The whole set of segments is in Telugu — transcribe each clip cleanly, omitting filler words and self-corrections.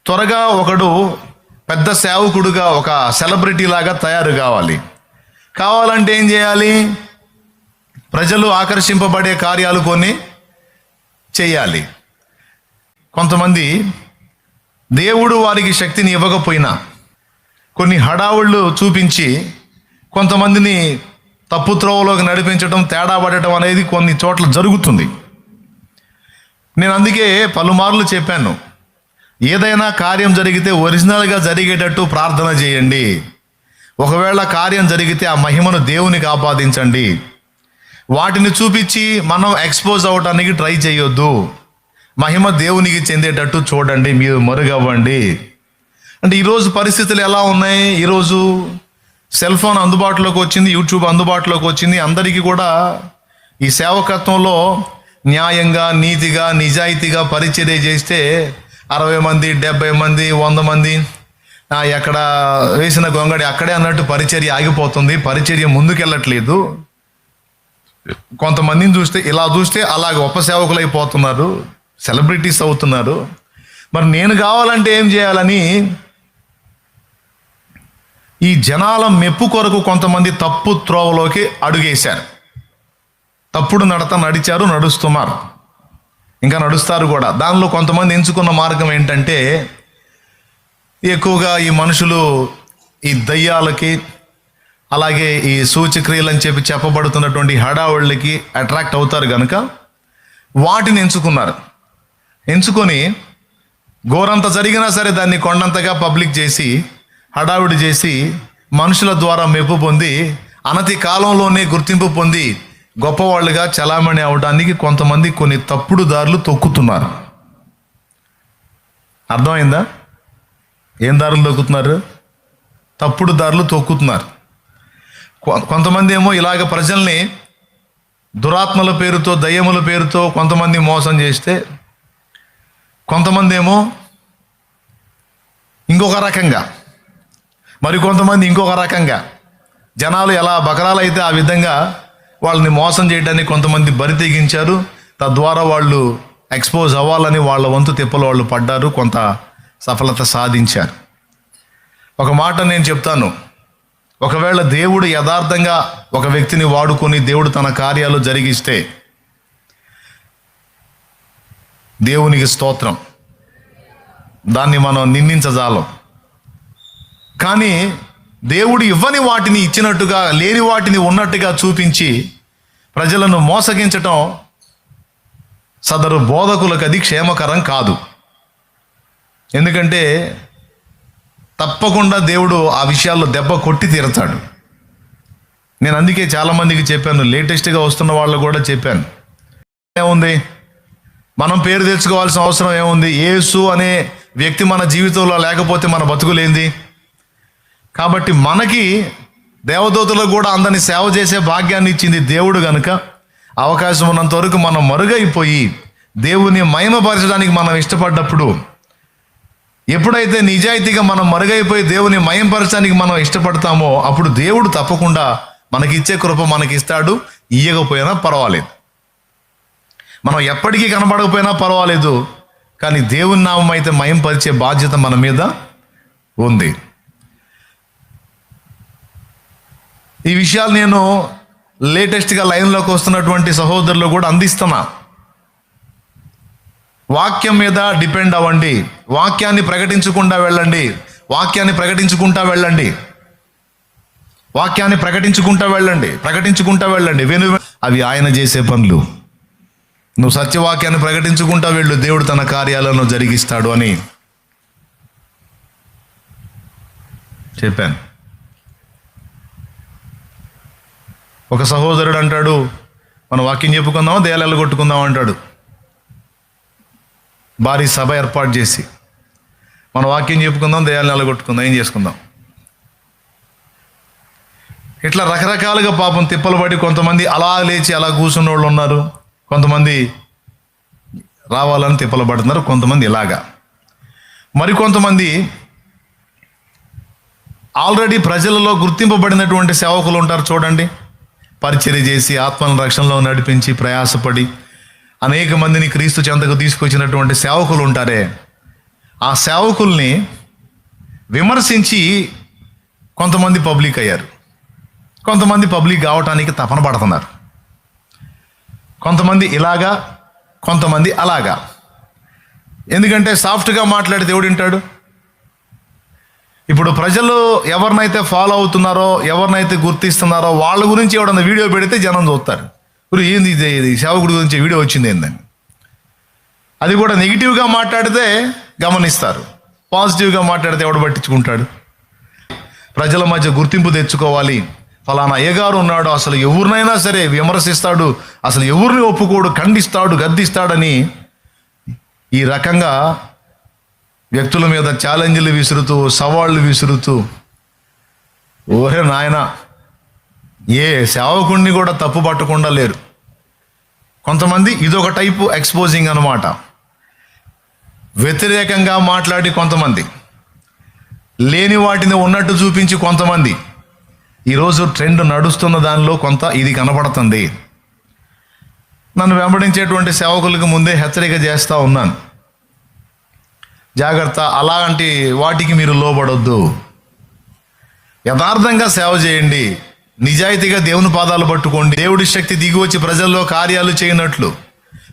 త్వరగా ఒకడు పెద్ద సేవకుడుగా, ఒక సెలబ్రిటీ లాగా తయారు కావాలంటే ఏం చేయాలి? ప్రజలు ఆకర్షింపబడే కార్యాలు కొన్ని చేయాలి. కొంతమంది దేవుడు వారికి శక్తిని ఇవ్వకపోయినా కొన్ని హడావుళ్ళు చూపించి కొంతమందిని తప్పు త్రోవలోకి నడిపించడం, తేడా పడటం అనేది కొన్ని చోట్ల జరుగుతుంది. నేను అందుకే పలుమార్లు చెప్పాను, ఏదైనా కార్యం జరిగితే ఒరిజినల్గా జరిగేటట్టు ప్రార్థన చేయండి. ఒకవేళ కార్యం జరిగితే ఆ మహిమను దేవునికి ఆపాదించండి. వాటిని చూపించి మనం ఎక్స్పోజ్ అవడానికి ట్రై చేయొద్దు. మహిమ దేవునికి చెందేటట్టు చూడండి, మీరు మరుగవ్వండి. అంటే ఈరోజు పరిస్థితులు ఎలా ఉన్నాయి? ఈరోజు సెల్ ఫోన్ అందుబాటులోకి వచ్చింది, యూట్యూబ్ అందుబాటులోకి వచ్చింది. అందరికీ కూడా ఈ సేవకత్వంలో న్యాయంగా, నీతిగా, నిజాయితీగా పరిచర్య చేస్తే 60 మంది, 70 మంది, 100 మంది ఎక్కడ వేసిన గొంగడి అక్కడే అన్నట్టు పరిచర్య ఆగిపోతుంది. పరిచర్య ముందుకెళ్ళట్లేదు. కొంతమందిని చూస్తే అలా గొప్ప సేవకులు అయిపోతున్నారు, సెలబ్రిటీస్ అవుతున్నారు. మరి నేను కావాలంటే ఏం చేయాలని ఈ జనాల మెప్పు కొరకు కొంతమంది తప్పు త్రోవలోకి అడుగేశారు. తప్పుడు నడిచారు, నడుస్తున్నారు, ఇంకా నడుస్తారు కూడా. దానిలో కొంతమంది ఎంచుకున్న మార్గం ఏంటంటే, ఎక్కువగా ఈ మనుషులు ఈ దయ్యాలకి, అలాగే ఈ సూచక్రియలు అని చెప్పబడుతున్నటువంటి హడావుళ్ళకి అట్రాక్ట్ అవుతారు కనుక వాటిని ఎంచుకొని ఘోరంత జరిగినా సరే దాన్ని కొండంతగా పబ్లిక్ చేసి, హడావుడి చేసి, మనుషుల ద్వారా మెప్పు పొంది, అనతి కాలంలోనే గుర్తింపు పొంది గొప్పవాళ్ళుగా చలామణి అవడానికి కొంతమంది కొన్ని తప్పుడు దారులు తొక్కుతున్నారు. అర్థమైందా? ఏం దారులు తొక్కుతున్నారు? తప్పుడు దారులు తొక్కుతున్నారు. కొంతమంది ఏమో ఇలాగ ప్రజల్ని దురాత్మల పేరుతో, దయ్యముల పేరుతో కొంతమంది మోసం చేస్తే, కొంతమంది ఏమో ఇంకొక రకంగా, మరి కొంతమంది ఇంకొక రకంగా. జనాలు ఎలా బకరాలైతే ఆ విధంగా వాళ్ళని మోసం చేయడానికి కొంతమంది బరి తెగించారు. తద్వారా వాళ్ళు ఎక్స్పోజ్ అవ్వాలని వాళ్ళ వంతు తిప్పలు వాళ్ళు పడ్డారు, కొంత సఫలత సాధించారు. ఒక మాట నేను చెప్తాను, ఒకవేళ దేవుడు యథార్థంగా ఒక వ్యక్తిని వాడుకొని దేవుడు తన కార్యాలు జరిగిస్తే దేవునికి స్తోత్రం, దాన్ని మనం నిందించజాలం. కానీ దేవుడు ఇవ్వని వాటిని ఇచ్చినట్టుగా, లేని వాటిని ఉన్నట్టుగా చూపించి ప్రజలను మోసగించటం సదరు బోధకులకు అది క్షేమకరం కాదు. ఎందుకంటే తప్పకుండా దేవుడు ఆ విషయాల్లో దెబ్బ కొట్టి తీరతాడు. నేను అందుకే చాలామందికి చెప్పాను, లేటెస్ట్గా వస్తున్న వాళ్ళు కూడా చెప్పాను, ఏముంది మనం పేరు తెచ్చుకోవాల్సిన అవసరం ఏముంది? యేసు అనే వ్యక్తి మన జీవితంలో లేకపోతే మన బతుకులేంది? కాబట్టి మనకి దేవదూతలకు కూడా అందరినీ సేవ చేసే భాగ్యాన్ని ఇచ్చింది దేవుడు కనుక, అవకాశం ఉన్నంత వరకు మనం మరుగైపోయి దేవుని మహిమపరచడానికి మనం ఇష్టపడ్డప్పుడు, ఎప్పుడైతే నిజాయితీగా మనం మరుగైపోయి దేవుని మహిమపరచడానికి మనం ఇష్టపడతామో అప్పుడు దేవుడు తప్పకుండా మనకిచ్చే కృప మనకిస్తాడు. ఇయ్యకపోయినా పర్వాలేదు, మనం ఎప్పటికీ కనబడకపోయినా పర్వాలేదు, కానీ దేవుని నామం అయితే మహిమపరిచే బాధ్యత మన మీద ఉంది. ఈ విషయాలు నేను లేటెస్ట్గా లైన్లోకి వస్తున్నటువంటి సహోదరులు కూడా అందిస్తున్నా. వాక్యం మీద డిపెండ్ అవ్వండి, వాక్యాన్ని ప్రకటించుకుంటా వెళ్ళండి, వాక్యాన్ని ప్రకటించుకుంటా వెళ్ళండి, వాక్యాన్ని ప్రకటించుకుంటా వెళ్ళండి. అవి ఆయన చేసే పనులు. నువ్వు సత్యవాక్యాన్ని ప్రకటించుకుంటా వెళ్ళు, దేవుడు తన కార్యాలను జరిగిస్తాడు అని చెప్పాను. ఒక సహోదరుడు అంటాడు, మనం వాక్యం చెప్పుకుందామా దేయాలు కొట్టుకుందాం అంటాడు. భారీ సభ ఏర్పాటు చేసి మనం వాక్యం చెప్పుకుందాం, దేయాలు నెలగొట్టుకుందాం, ఏం చేసుకుందాం. ఇట్లా రకరకాలుగా పాపం తిప్పలు పడి కొంతమంది అలా లేచి అలా కూర్చున్న వాళ్ళు ఉన్నారు, కొంతమంది రావాలని తిప్పలు పడుతున్నారు, కొంతమంది ఇలాగా. మరికొంతమంది ఆల్రెడీ ప్రజలలో గుర్తింపబడినటువంటి సేవకులు ఉంటారు చూడండి, పరిచర్య చేసి ఆత్మల రక్షణలో నడిపించి ప్రయాసపడి అనేక మందిని క్రీస్తు చెంతకు తీసుకొచ్చినటువంటి సేవకులు ఉంటారే, ఆ సేవకుల్ని విమర్శించి కొంతమంది పబ్లిక్ అయ్యారు, కొంతమంది పబ్లిక్ కావటానికి తపన పడుతున్నారు. కొంతమంది ఇలాగా, కొంతమంది అలాగా. ఎందుకంటే సాఫ్ట్గా మాట్లాడితే ఎవడు వింటాడు? ఇప్పుడు ప్రజలు ఎవరినైతే ఫాలో అవుతున్నారో, ఎవరినైతే గుర్తిస్తున్నారో వాళ్ళ గురించి ఎవడన్నా వీడియో పెడితే జనం చూస్తారు, ఇప్పుడు ఏంది ఇది సేవకుడి గురించి వీడియో వచ్చింది ఏందని. అది కూడా నెగిటివ్గా మాట్లాడితే గమనిస్తారు, పాజిటివ్గా మాట్లాడితే ఎవడు పట్టించుకుంటాడు? ప్రజల మధ్య గుర్తింపు తెచ్చుకోవాలి. ఫలానా అయ్యగారు ఉన్నాడు, అసలు ఎవరినైనా సరే విమర్శిస్తాడు, అసలు ఎవరిని ఒప్పుకోడు, ఖండిస్తాడు, గద్దిస్తాడని ఈ రకంగా వ్యక్తుల మీద ఛాలెంజ్లు విసురుతూ, సవాళ్ళు విసురుతూ, ఓరే నాయన, ఏ సేవకుణ్ణి కూడా తప్పు పట్టకుండా లేరు. కొంతమంది ఇదొక టైపు ఎక్స్పోజింగ్ అన్నమాట. వ్యతిరేకంగా మాట్లాడి కొంతమంది, లేని వాటిని ఉన్నట్టు చూపించి కొంతమంది. ఈరోజు ట్రెండ్ నడుస్తున్న దానిలో కొంత ఇది కనపడుతుంది. నన్ను వెంబడించేటువంటి సేవకులకు ముందే హెచ్చరిక చేస్తూ ఉన్నాను, జాగ్రత్త, అలాంటి వాటికి మీరు లోబడొద్దు. యథార్థంగా సేవ చేయండి, నిజాయితీగా దేవుని పాదాలు పట్టుకోండి, దేవుడి శక్తి దిగి వచ్చి ప్రజల్లో కార్యాలు చేయనట్లు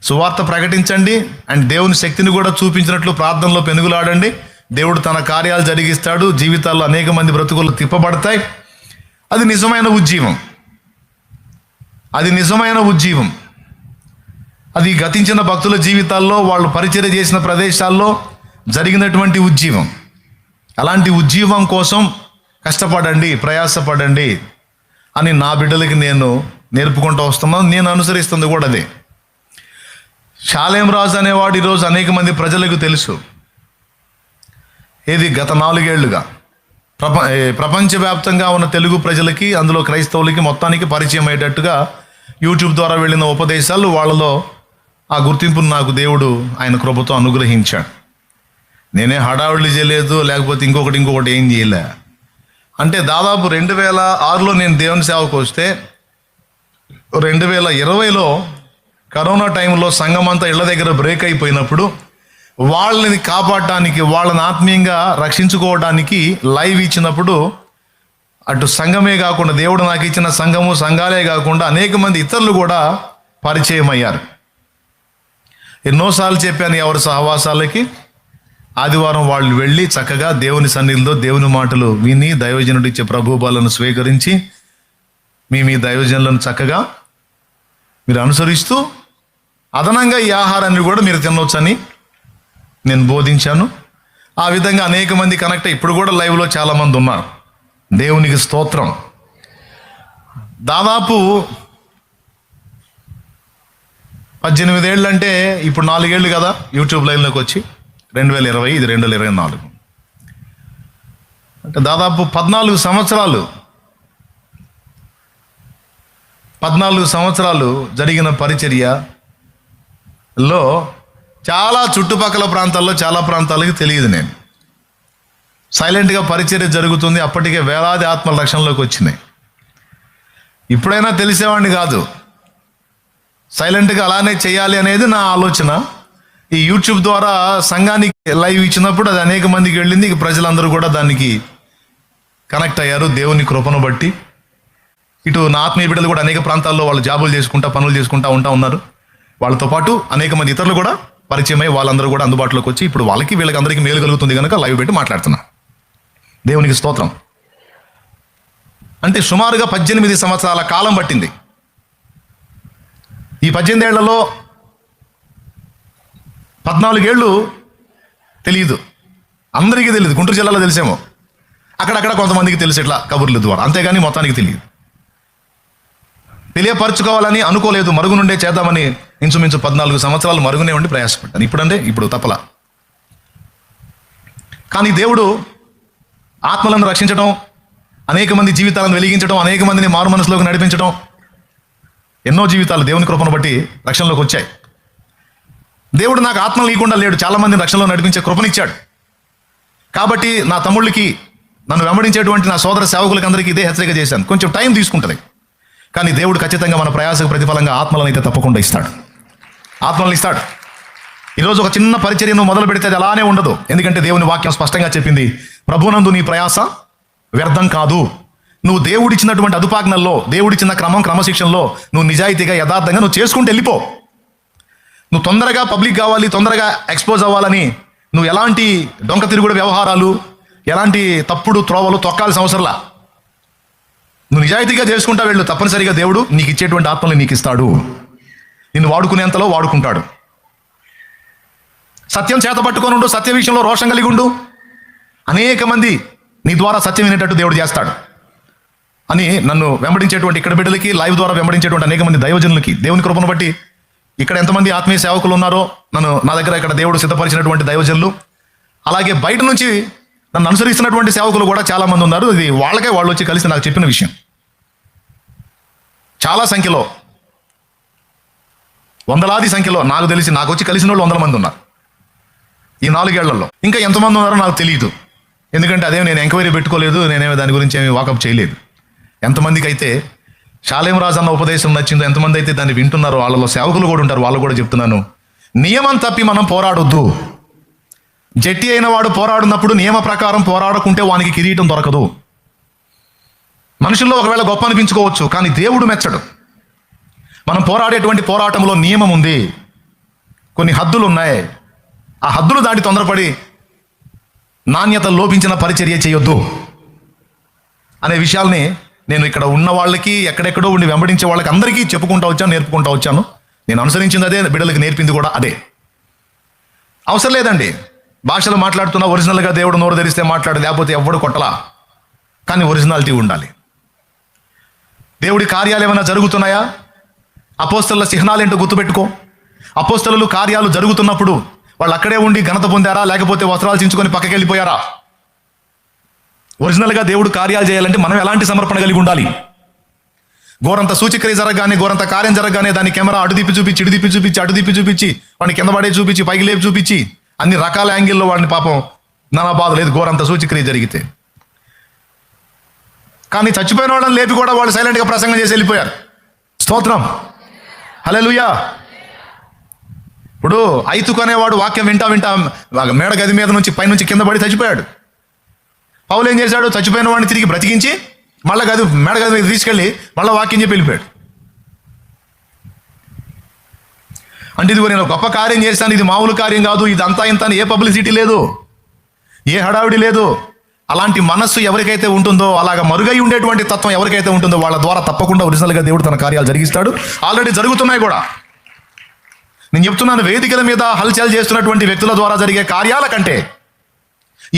సువార్త ప్రకటించండి, అండ్ దేవుని శక్తిని కూడా చూపించినట్లు ప్రార్థనలో పెనుగులాడండి. దేవుడు తన కార్యాలు జరిగిస్తాడు, జీవితాల్లో అనేక మంది బ్రతుకులు తిప్పబడతాయి. అది నిజమైన ఉజ్జీవం, అది నిజమైన ఉజ్జీవం. అది గతించిన భక్తుల జీవితాల్లో, వాళ్ళు పరిచర్య చేసిన ప్రదేశాల్లో జరిగినటువంటి ఉజ్జీవం. అలాంటి ఉజ్జీవం కోసం కష్టపడండి, ప్రయాసపడండి అని నా బిడ్డలకి నేను నేర్పుకుంటూ వస్తున్నాను. నేను అనుసరిస్తుంది కూడా అదే. షాలేం రాజు అనేవాడు ఈరోజు అనేక మంది ప్రజలకు తెలుసు. ఏది గత 4 ఏళ్లుగా ప్రపంచవ్యాప్తంగా ఉన్న తెలుగు ప్రజలకి, అందులో క్రైస్తవులకి మొత్తానికి పరిచయం అయ్యేటట్టుగా యూట్యూబ్ ద్వారా వెళ్ళిన ఉపదేశాలు, వాళ్ళలో ఆ గుర్తింపును నాకు దేవుడు ఆయన కృపతో అనుగ్రహించాడు. నేనే హడావుడిని చేయలేదు, లేకపోతే ఇంకొకటి ఏం చేయలే. అంటే దాదాపు 2006లో నేను దేవుని సేవకు వస్తే, 2020లో కరోనా టైంలో సంఘం అంతా ఇళ్ల దగ్గర బ్రేక్ అయిపోయినప్పుడు వాళ్ళని కాపాడటానికి, వాళ్ళని ఆత్మీయంగా రక్షించుకోవడానికి లైవ్ ఇచ్చినప్పుడు, అటు సంఘమే కాకుండా దేవుడు నాకు ఇచ్చిన సంఘము, సంఘాలే కాకుండా అనేక మంది ఇతరులు కూడా పరిచయం అయ్యారు. ఎన్నోసార్లు చెప్పాను ఎవరి సహవాసాలకి, ఆదివారం వాళ్ళు వెళ్ళి చక్కగా దేవుని సన్నిధిలో దేవుని మాటలు విని, దైవజనుడు ఇచ్చే ప్రభుబలను స్వీకరించి, మీ దైవజనులను చక్కగా మీరు అనుసరిస్తూ అదనంగా ఈ ఆహారాన్ని కూడా మీరు తినవచ్చని నేను బోధించాను. ఆ విధంగా అనేక మంది కనెక్ట్ అయ్యి ఇప్పుడు కూడా లైవ్లో చాలామంది ఉన్నారు. దేవునికి స్తోత్రం. దాదాపు 18 ఏళ్ళు అంటే ఇప్పుడు 4 ఏళ్ళు కదా యూట్యూబ్ లైవ్లోకి వచ్చి, 2020, ఇది 2024, అంటే దాదాపు 14 సంవత్సరాలు జరిగిన పరిచర్యలో చాలా చుట్టుపక్కల ప్రాంతాల్లో, చాలా ప్రాంతాలకి తెలియదు. నేను సైలెంట్గా పరిచర్య జరుగుతుంది. అప్పటికే వేలాది ఆత్మల రక్షణలోకి వచ్చినాయి. ఇప్పుడైనా తెలిసేవాడిని కాదు, సైలెంట్గా అలానే చేయాలి అనేది నా ఆలోచన. ఈ యూట్యూబ్ ద్వారా సంఘానికి లైవ్ ఇచ్చినప్పుడు అది అనేక మందికి వెళ్ళింది. ప్రజలందరూ కూడా దానికి కనెక్ట్ అయ్యారు దేవుని కృపను బట్టి. ఇటు నా ఆత్మీయ బిడ్డలు కూడా అనేక ప్రాంతాల్లో వాళ్ళు జాబులు చేసుకుంటా, పనులు చేసుకుంటా ఉన్నారు. వాళ్ళతో పాటు అనేక మంది ఇతరులు కూడా పరిచయం అయ్యి వాళ్ళందరూ కూడా అందుబాటులోకి వచ్చి ఇప్పుడు వీళ్ళకి అందరికీ మేలు కలుగుతుంది కనుక లైవ్ పెట్టి మాట్లాడుతున్నా. దేవునికి స్తోత్రం. అంటే సుమారుగా 18 సంవత్సరాల కాలం పట్టింది. ఈ 18 ఏళ్లలో 14 ఏళ్ళు తెలియదు, అందరికీ తెలియదు. గుంటూరు జిల్లాలో తెలిసేమో, అక్కడక్కడ కొంతమందికి తెలుసు ఇట్లా కబుర్ల ద్వారా, అంతేగాని మొత్తానికి తెలియదు. తెలియపరచుకోవాలని అనుకోలేదు, మరుగు నుండే చేద్దామని ఇంచుమించు 14 సంవత్సరాలు మరుగునే ఉండి ప్రయాసపడ్డాను. ఇప్పుడు తప్పలా. కానీ దేవుడు ఆత్మలను రక్షించడం, అనేక మంది జీవితాలను వెలిగించడం, అనేక మందిని మారు మనసులోకి నడిపించడం, ఎన్నో జీవితాలు దేవుని కృపను బట్టి రక్షణలోకి వచ్చాయి. దేవుడు నాకు ఆత్మలు లేకుండా లేడు, చాలా మందిని రక్షణలో నడిపించే కృపనిచ్చాడు. కాబట్టి నా తమ్ముళ్ళకి, నన్ను వెంబడించేటువంటి నా సోదర సేవకులకి అందరికీ ఇదే హెచ్చరిక చేశాను. కొంచెం టైం తీసుకుంటుంది, కానీ దేవుడు ఖచ్చితంగా మన ప్రయాసకు ప్రతిఫలంగా ఆత్మలను అయితే తప్పకుండా ఇస్తాడు. ఆత్మలను ఇస్తాడు. ఈరోజు ఒక చిన్న పరిచర్యను మొదలు పెడితే అది అలానే ఉండదు. ఎందుకంటే దేవుని వాక్యం స్పష్టంగా చెప్పింది, ప్రభునందు నీ ప్రయాస వ్యర్థం కాదు. నువ్వు దేవుడిచ్చినటువంటి అదుపాజ్ఞల్లో, దేవుడిచ్చిన క్రమశిక్షణలో నువ్వు నిజాయితీగా యథార్థంగా నువ్వు చేసుకుంటూ వెళ్ళిపో. నువ్వు తొందరగా పబ్లిక్ కావాలి, తొందరగా ఎక్స్పోజ్ అవ్వాలని నువ్వు ఎలాంటి డొంక తిరుగుడు వ్యవహారాలు, ఎలాంటి తప్పుడు త్రోవలు తొక్కాల్సిన అవసరంలా. నువ్వు నిజాయితీగా చేసుకుంటా వెళ్ళు. తప్పనిసరిగా దేవుడు నీకు ఇచ్చేటువంటి ఆత్మని నీకు ఇస్తాడు. నిన్ను వాడుకునేంతలో వాడుకుంటాడు. సత్యం చేత పట్టుకొని ఉండు, సత్య విషయంలో రోషం కలిగి ఉండు. అనేక మంది నీ ద్వారా సత్యం వినేటట్టు దేవుడు చేస్తాడు అని నన్ను వెంబడించేటువంటి ఇక్కడ బిడ్డలకి, లైవ్ ద్వారా వెంబడించేటువంటి అనేక మంది దైవజనులకి దేవుని కృపను బట్టి ఇక్కడ ఎంతమంది ఆత్మీయ సేవకులు ఉన్నారో నా దగ్గర ఇక్కడ దేవుడు సిద్ధపరిచినటువంటి దైవజనులు, అలాగే బయట నుంచి నన్ను అనుసరిస్తున్నటువంటి సేవకులు కూడా చాలా మంది ఉన్నారు. ఇది వాళ్ళకే వాళ్ళు వచ్చి కలిసి నాకు చెప్పిన విషయం. చాలా సంఖ్యలో, వందలాది సంఖ్యలో నాకు తెలిసి నాకు వచ్చి కలిసిన వాళ్ళు 100 మంది ఉన్నారు ఈ 4 ఏళ్లలో. ఇంకా ఎంతమంది ఉన్నారో నాకు తెలియదు, ఎందుకంటే అదేమి నేను ఎంక్వైరీ పెట్టుకోలేదు, నేనేమి దాని గురించి ఏమి వాకప్ చేయలేదు. ఎంతమందికి అయితే షాలేం రాజు అన్న ఉపదేశం నచ్చిందో, ఎంతమంది అయితే దాన్ని వింటున్నారో వాళ్ళలో సేవకులు కూడా ఉంటారు. వాళ్ళు కూడా చెప్తున్నాను, నియమం తప్పి మనం పోరాడొద్దు. జట్టి అయిన వాడు పోరాడున్నప్పుడు నియమ ప్రకారం పోరాడకుంటే వానికి కిరీటం దొరకదు. మనుషుల్లో ఒకవేళ గొప్ప అనిపించుకోవచ్చు, కానీ దేవుడు మెచ్చడు. మనం పోరాడేటువంటి పోరాటంలో నియమం ఉంది, కొన్ని హద్దులు ఉన్నాయి. ఆ హద్దులు దాటి తొందరపడి నాణ్యత లోపించిన పరిచర్య చేయొద్దు అనే విషయాల్ని నేను ఇక్కడ ఉన్న వాళ్ళకి, ఎక్కడెక్కడో ఉండి వెంబడించే వాళ్ళకి అందరికీ చెప్పుకుంటూ వచ్చాను, నేర్పుకుంటూ వచ్చాను. నేను అనుసరించింది అదే, బిడ్డలకు నేర్పింది కూడా అదే. అవసరం లేదండి భాషలు మాట్లాడుతున్నా, ఒరిజినల్గా దేవుడు నోరు తెరిస్తే మాట్లాడు, లేకపోతే ఎవడు కొట్టలా. కానీ ఒరిజినాలిటీ ఉండాలి. దేవుడి కార్యాలు ఏమైనా జరుగుతున్నాయా? అపోస్తలుల చిహ్నాలు ఏంటో గుర్తుపెట్టుకో. అపోస్తలులు కార్యాలు జరుగుతున్నప్పుడు వాళ్ళు అక్కడే ఉండి ఘనత పొందారా, లేకపోతే వస్త్రాలు చించుకొని పక్కకి వెళ్ళిపోయారా? ఒరిజినల్గా దేవుడు కార్యాలు చేయాలంటే మనం ఎలాంటి సమర్పణ కలిగి ఉండాలి? గోరంత సూచిక్రియ జరగగానే, గోరంత కార్యం జరగగానే దాని కెమెరా అటు తిప్పి చూపించి, ఇటు తిప్పి చూపించి, అటు తిప్పి చూపించి, వాడిని కింద పడే చూపించి, పైకి లేపి చూపించి, అన్ని రకాల యాంగిల్లో వాడిని పాపం నానా బాధ లేదు గోరంత సూచిక్రియ జరిగితే. కానీ చచ్చిపోయిన వాళ్ళని లేపి కూడా వాళ్ళు సైలెంట్గా ప్రసంగం చేసి వెళ్ళిపోయారు. స్తోత్రం, హల్లెలూయా. ఇప్పుడు ఐతుకు అనేవాడు వాక్యం వింటా మేడ గది మీద నుంచి పైనుంచి కింద పడి చచ్చిపోయాడు. పౌలు ఏం చేశాడు? చచ్చిపోయిన వాడిని తిరిగి బ్రతికించి మళ్ళీ మేడ గది మీద తీసుకెళ్ళి మళ్ళీ వాక్యం చెప్పి వెళ్ళిపోయాడు. అంటే ఇదిగో నేను గొప్ప కార్యం చేశాను, ఇది మామూలు కార్యం కాదు, ఇది అంతా ఇంత ఏ పబ్లిసిటీ లేదు, ఏ హడావిడి లేదు. అలాంటి మనస్సు ఎవరికైతే ఉంటుందో, అలాగ మరుగై ఉండేటువంటి తత్వం ఎవరికైతే ఉంటుందో వాళ్ళ ద్వారా తప్పకుండా ఒరిజినల్గా దేవుడు తన కార్యాలు జరిగిస్తాడు. ఆల్రెడీ జరుగుతున్నాయి కూడా. నేను చెప్తున్నాను, వేదికల మీద హల్చల్ చేస్తున్నటువంటి వ్యక్తుల ద్వారా జరిగే కార్యాల కంటే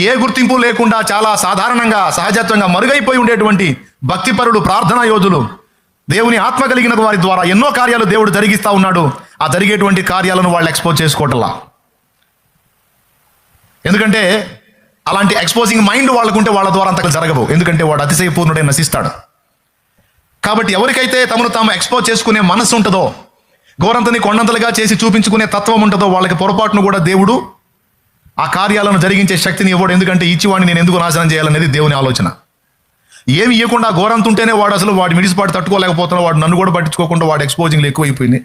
ఏ గుర్తింపు లేకుండా చాలా సాధారణంగా, సహజత్వంగా మరుగైపోయి ఉండేటువంటి భక్తిపరులు, ప్రార్థనా యోధులు, దేవుని ఆత్మ కలిగిన వారి ద్వారా ఎన్నో కార్యాలు దేవుడు జరిగిస్తూ ఉన్నాడు. ఆ జరిగేటువంటి కార్యాలను వాళ్ళు ఎక్స్పోజ్ చేసుకోవటంలా. ఎందుకంటే అలాంటి ఎక్స్పోజింగ్ మైండ్ వాళ్ళకుంటే వాళ్ళ ద్వారా అంతగా జరగవు. ఎందుకంటే వాడు అతిశయపూర్ణుడే, నశిస్తాడు. కాబట్టి ఎవరికైతే తమను తాము ఎక్స్పోజ్ చేసుకునే మనస్సు ఉంటుందో, గోరంతని కొండంతలుగా చేసి చూపించుకునే తత్వం ఉంటుందో, వాళ్ళకి పొరపాటును కూడా దేవుడు ఆ కార్యాలను జరిగించే శక్తిని ఇవ్వడు. ఎందుకంటే ఇచ్చివాడిని నేను ఎందుకు నాశనం చేయాలనేది దేవుని ఆలోచన. ఏమి ఇవ్వకుండా గోరంత ఉంటేనే వాడు అసలు వాడి మిడిసిపాటు తట్టుకోలేకపోతున్నాడు. వాడు నన్ను కూడా పట్టించుకోకుండా వాడు ఎక్స్పోజింగ్లు ఎక్కువైపోయింది.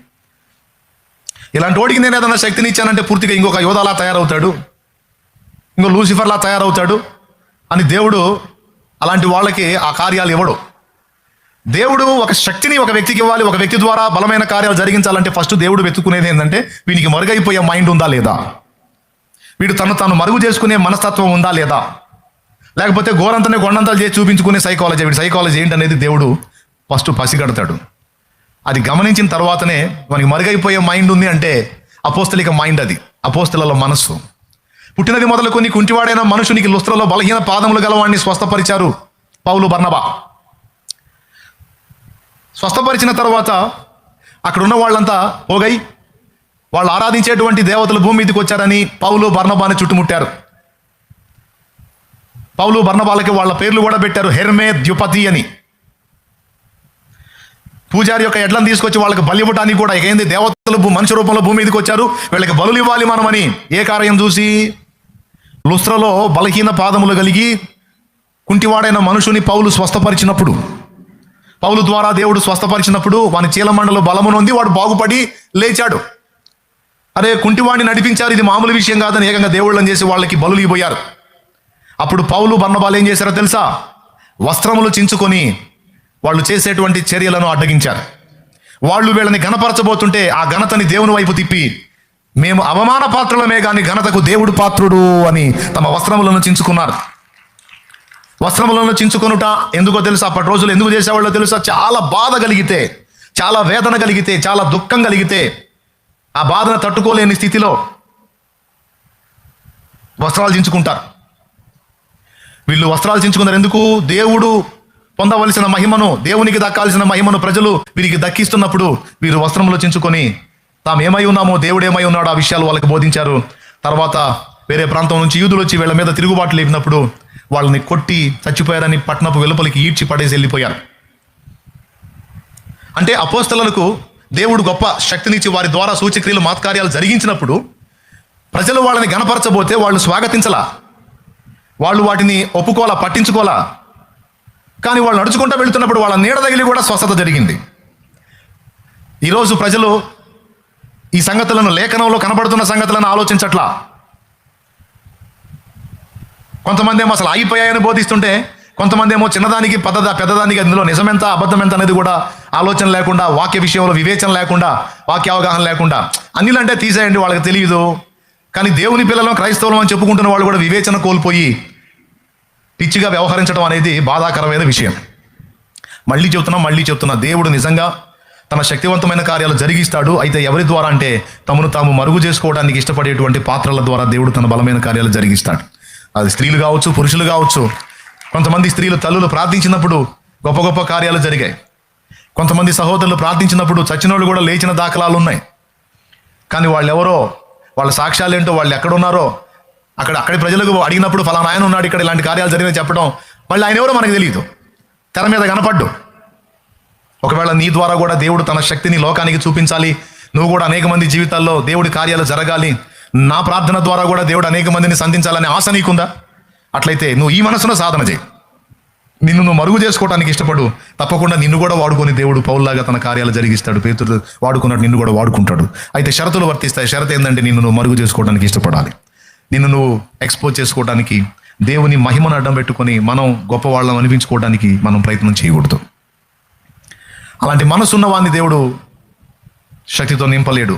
ఇలాంటి వాడికి నేను ఏదైనా శక్తిని ఇచ్చానంటే పూర్తిగా ఇంకొక యోధాలా తయారవుతాడు, ఇంకో లూసిఫర్లా తయారవుతాడు అని దేవుడు అలాంటి వాళ్ళకి ఆ కార్యాలు ఇవ్వడు. దేవుడు ఒక శక్తిని ఒక వ్యక్తికి ఇవ్వాలి. ఒక వ్యక్తి ద్వారా బలమైన కార్యాలు జరిగించాలంటే ఫస్ట్ దేవుడు వెతుక్కునేది ఏంటంటే, వీనికి మరుగైపోయే మైండ్ ఉందా లేదా, వీడు తను మరుగు చేసుకునే మనస్తత్వం ఉందా లేదా, లేకపోతే గోరంతనే గొండంతలు చేసి చూపించుకునే సైకాలజీ, వీడి సైకాలజీ ఏంటనేది దేవుడు ఫస్ట్ పసిగడతాడు. అది గమనించిన తర్వాతనే మనకి మరుగైపోయే మైండ్ ఉంది అంటే అపోస్తలిక మైండ్, అది అపోస్తలలో మనస్సు. పుట్టినది మొదలుకొని కుంటివాడైన మనుషునికి లుస్త్రలో బలహీన పాదములు గలవాడిని స్వస్థపరిచారు పౌలు, బర్నబా. స్వస్థపరిచిన తర్వాత అక్కడ ఉన్న వాళ్ళంతా పోగై వాళ్ళు ఆరాధించేటువంటి దేవతలు భూమి మీదకి వచ్చారని పౌలు, బర్నబాని చుట్టుముట్టారు. పౌలు, బర్నబాలకి వాళ్ళ పేర్లు కూడా పెట్టారు, హెర్మే, ద్యుపతి అని. పూజారి యొక్క ఎడ్లను తీసుకొచ్చి వాళ్ళకి బలి ఇవ్వటానికి కూడా ఏంది, దేవతలు మనిషి రూపంలో భూమి మీదకి వచ్చారు, వీళ్ళకి బలులు ఇవ్వాలి మనమని. ఏ కార్యం చూసి? లుస్త్రలో బలహీన పాదములు కలిగి కుంటివాడైన మనుషుని పౌలు స్వస్థపరిచినప్పుడు, పౌలు ద్వారా దేవుడు స్వస్థపరిచినప్పుడు వాని చీలమండలో బలము నొంది వాడు బాగుపడి లేచాడు. అరే కుంటివాడిని నడిపించారు, ఇది మామూలు విషయం కాదని ఏకంగా దేవుళ్ళని చేసి వాళ్ళకి బలులు ఇవ్వబోయారు. అప్పుడు పౌలు బర్నబాలు ఏం చేశారో తెలుసా? వస్త్రములు చించుకొని వాళ్ళు చేసేటువంటి చర్యలను అడ్డగించారు. వాళ్ళు వీళ్ళని ఘనపరచబోతుంటే ఆ ఘనతని దేవుని వైపు తిప్పి, మేము అవమాన పాత్రులమే కానీ ఘనతకు దేవుడు పాత్రుడు అని తమ వస్త్రములను చించుకున్నారు. వస్త్రములను చించుకొనుట ఎందుకో తెలుసా? అప్పటి రోజులు ఎందుకు చేసేవాళ్ళో తెలుసా? చాలా బాధ కలిగితే, చాలా వేదన కలిగితే, చాలా దుఃఖం కలిగితే, ఆ బాధను తట్టుకోలేని స్థితిలో వస్త్రాలు చించుకుంటారు. వీళ్ళు వస్త్రాలు చించుకున్నారు ఎందుకు? దేవుడు పొందవలసిన మహిమను, దేవునికి దక్కాల్సిన మహిమను ప్రజలు వీరికి దక్కిస్తున్నప్పుడు వీరు వస్త్రములు చించుకొని తాము ఏమై ఉన్నామో, దేవుడు ఏమై ఉన్నాడో ఆ విషయాలు వాళ్ళకి బోధించారు. తర్వాత వేరే ప్రాంతం నుంచి యూదులు వచ్చి వీళ్ళ మీద తిరుగుబాటు లేపినప్పుడు వాళ్ళని కొట్టి చచ్చిపోయారని పట్టణపు వెలుపలికి ఈడ్చి పడేసి వెళ్ళిపోయారు. అంటే అపోస్తలులకు దేవుడు గొప్ప శక్తినిచ్చి వారి ద్వారా సూచక్రియలు మహత్కార్యాలు జరిగించినప్పుడు ప్రజలు వాళ్ళని గణపరచబోతే వాళ్ళు స్వాగతించలా, వాళ్ళు వాటిని ఒప్పుకోలా, పట్టించుకోలా. కానీ వాళ్ళు నడుచుకుంటూ వెళుతున్నప్పుడు వాళ్ళ నీడ తగిలి కూడా స్వస్థత జరిగింది. ఈరోజు ప్రజలు ఈ సంగతులను, లేఖనంలో కనబడుతున్న సంగతులను ఆలోచించట్లా. కొంతమంది ఏమో అసలు అయిపోయాయని బోధిస్తుంటే, కొంతమంది ఏమో చిన్నదానికి పెద్దదానికి అందులో నిజమెంత అబద్ధం ఎంత అనేది కూడా ఆలోచన లేకుండా, వాక్య విషయంలో వివేచన లేకుండా, వాక్య అవగాహన లేకుండా అన్నిలంటే తీసేయండి, వాళ్ళకి తెలియదు. కానీ దేవుని పిల్లలను, క్రైస్తవులం అని చెప్పుకుంటున్న వాళ్ళు కూడా వివేచన కోల్పోయి పిచ్చిగా వ్యవహరించడం అనేది బాధాకరమైన విషయం. మళ్ళీ చెప్తున్నా, దేవుడు నిజంగా తన శక్తివంతమైన కార్యాలు జరిగిస్తాడు. అయితే ఎవరి ద్వారా అంటే తమను తాము మరుగు చేసుకోవడానికి ఇష్టపడేటువంటి పాత్రల ద్వారా దేవుడు తన బలమైన కార్యాలు జరిగిస్తాడు. అది స్త్రీలు కావచ్చు, పురుషులు కావచ్చు. కొంతమంది స్త్రీలు తల్లులు ప్రార్థించినప్పుడు గొప్ప గొప్ప కార్యాలు జరిగాయి. కొంతమంది సహోదరులు ప్రార్థించినప్పుడు చచ్చినోళ్ళు కూడా లేచిన దాఖలాలు ఉన్నాయి. కానీ వాళ్ళు ఎవరో, వాళ్ళ సాక్ష్యాలు ఏంటో, వాళ్ళు ఎక్కడున్నారో, అక్కడి ప్రజలకు అడిగినప్పుడు ఫలానా ఆయన ఉన్నాడు, ఇక్కడ ఇలాంటి కార్యాలు జరిగినాయి చెప్పడం, మళ్ళీ ఆయన ఎవరో మనకు తెలియదు, తెర మీద కనపడ్డు. ఒకవేళ నీ ద్వారా కూడా దేవుడు తన శక్తిని లోకానికి చూపించాలి, నువ్వు కూడా అనేక మంది జీవితాల్లో దేవుడి కార్యాలు జరగాలి, నా ప్రార్థన ద్వారా కూడా దేవుడు అనేక మందిని సంధించాలనే ఆశ నీకుందా? అట్లయితే నువ్వు ఈ మనసులో సాధన చేయి. నిన్ను నువ్వు మరుగు చేసుకోవడానికి ఇష్టపడు. తప్పకుండా నిన్ను కూడా వాడుకొని దేవుడు పౌల్లాగా తన కార్యాలు జరిగిస్తాడు. పేతురు వాడుకున్నాడు, నిన్ను కూడా వాడుకుంటాడు. అయితే షరతులు వర్తిస్తాయి. షరతు ఏంటంటే నిన్ను నువ్వు మరుగు చేసుకోవడానికి ఇష్టపడాలి. నిన్ను నువ్వు ఎక్స్పోజ్ చేసుకోవడానికి, దేవుని మహిమను అడ్డం పెట్టుకొని మనం గొప్పవాళ్ళం అనిపించుకోవడానికి మనం ప్రయత్నం చేయకూడదు. అలాంటి మనసున్న వాడిని దేవుడు శక్తితో నింపలేడు.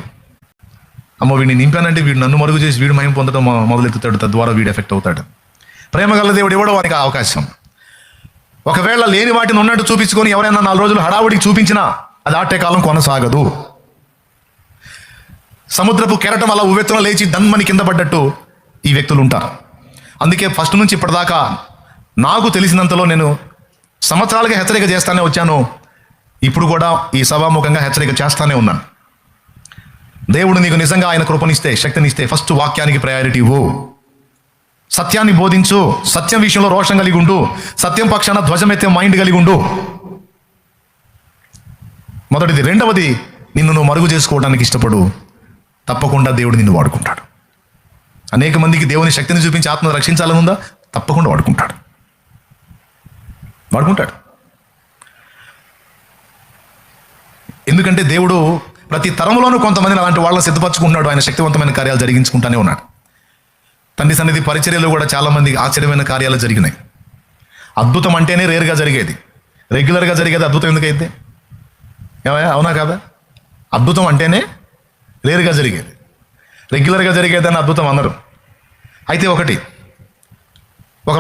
అమ్మో వీడిని నింపానంటే వీడు నన్ను మరుగు చేసి వీడు మహిమ పొందడం మొదలెత్తుతాడు, తద్వారా వీడు ఎఫెక్ట్ అవుతాడు. ప్రేమ గల దేవుడు ఇవ్వడం వారికి అవకాశం. ఒకవేళ లేని వాటిని ఉన్నట్టు చూపించుకొని ఎవరైనా 4 రోజులు హడావుడికి చూపించినా అది ఆటే కాలం కొనసాగదు. సముద్రపు కెరటం అలా ఉవ్వెత్తున లేచి దన్మని కింద పడ్డట్టు ఈ వ్యక్తులు ఉంటారు. అందుకే ఫస్ట్ నుంచి ఇప్పటిదాకా నాకు తెలిసినంతలో నేను సంవత్సరాలుగా హెచ్చరిక చేస్తానే వచ్చాను. ఇప్పుడు కూడా ఈ సభాముఖంగా హెచ్చరిక చేస్తానే ఉన్నాను. దేవుడు నీకు నిజంగా ఆయన కృపనిస్తే, శక్తినిస్తే ఫస్ట్ వాక్యానికి ప్రయారిటీ ఇవ్వు. సత్యాన్ని బోధించు. సత్యం విషయంలో రోషం కలిగి ఉండు. సత్యం పక్షాన ధ్వజమెత్తే మైండ్ కలిగి ఉండు. మొదటిది. రెండవది, నిన్ను నువ్వు మరుగు చేసుకోవడానికి ఇష్టపడు. తప్పకుండా దేవుడు నిన్ను వాడుకుంటాడు. అనేక మందికి దేవుని శక్తిని చూపించి ఆత్మను రక్షించాలని ఉందా? తప్పకుండా వాడుకుంటాడు. ఎందుకంటే దేవుడు ప్రతి తరంలోనూ కొంతమందిని అలాంటి వాళ్ళని సిద్ధపరచుకుంటున్నాడు. ఆయన శక్తివంతమైన కార్యాలు జరిగించుకుంటానే ఉన్నాడు. తండ్రి సన్నిధి పరిచర్యలో కూడా చాలామంది ఆశ్చర్యమైన కార్యాలు జరిగినాయి. అద్భుతం అంటేనే రేరుగా జరిగేది. రెగ్యులర్గా జరిగేది అద్భుతం ఎందుకైతే? ఏమయ్యా, అవునా కాదా? అద్భుతం అంటేనే రేరుగా జరిగేది, రెగ్యులర్గా జరిగేదని అద్భుతం అన్నారు. అయితే ఒక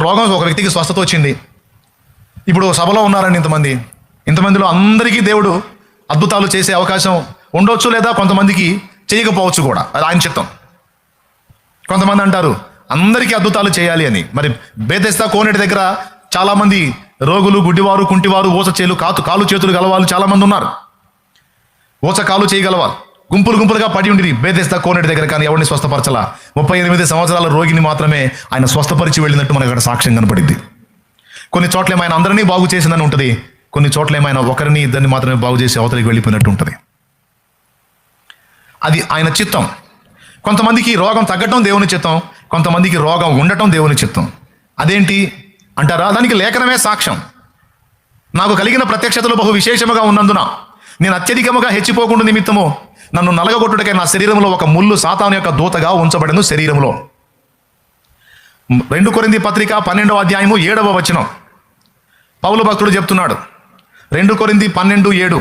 రోగం, ఒక వ్యక్తికి స్వస్థత వచ్చింది. ఇప్పుడు సభలో ఉన్నారండి ఇంతమందిలో అందరికీ దేవుడు అద్భుతాలు చేసే అవకాశం ఉండొచ్చు, లేదా కొంతమందికి చేయకపోవచ్చు కూడా. అది ఆయన చిత్తం. కొంతమంది అంటారు అందరికీ అద్భుతాలు చేయాలి అని. మరి బేతెస్దా కోనేటి దగ్గర చాలామంది రోగులు, గుడ్డివారు, కుంటివారు, ఊసచేలు, కాలు చేతులు గలవాళ్ళు చాలామంది ఉన్నారు. కాలు చేయగలవాళ్ళు గుంపులుగా పడి ఉండి బేతెస్దా కోనేటి దగ్గర, కానీ ఎవరిని స్వస్థపరచలా. 38 సంవత్సరాల రోగిని మాత్రమే ఆయన స్వస్థపరిచి వెళ్ళినట్టు మనకు అక్కడ సాక్ష్యం కనపడింది. కొన్ని చోట్ల ఏమైనా అందరినీ బాగు చేసిందని ఉంటుంది, కొన్ని చోట్ల ఏమైనా ఒకరిని ఇద్దరిని మాత్రమే బాగు చేసి అవతలికి వెళ్ళిపోయినట్టు ఉంటుంది. అది ఆయన చిత్తం. కొంతమందికి రోగం తగ్గటం దేవుని చిత్తం, కొంతమందికి రోగం ఉండటం దేవుని చిత్తం. అదేంటి అంటారా? దానికి లేఖనమే సాక్ష్యం. నాకు కలిగిన ప్రత్యక్షతలు బహు విశేషముగా ఉన్నందున నేను అత్యధికముగా హెచ్చిపోకుండా నిమిత్తము నన్ను నలగగొట్టుటకై నా శరీరంలో ఒక ముళ్ళు సాతాను యొక్క దూతగా ఉంచబడెను శరీరంలో. 2 కొరింథీ పత్రిక 12వ అధ్యాయము 7వ వచనం పౌలు భక్తుడు చెప్తున్నాడు. 2 కొరింథీ 12:7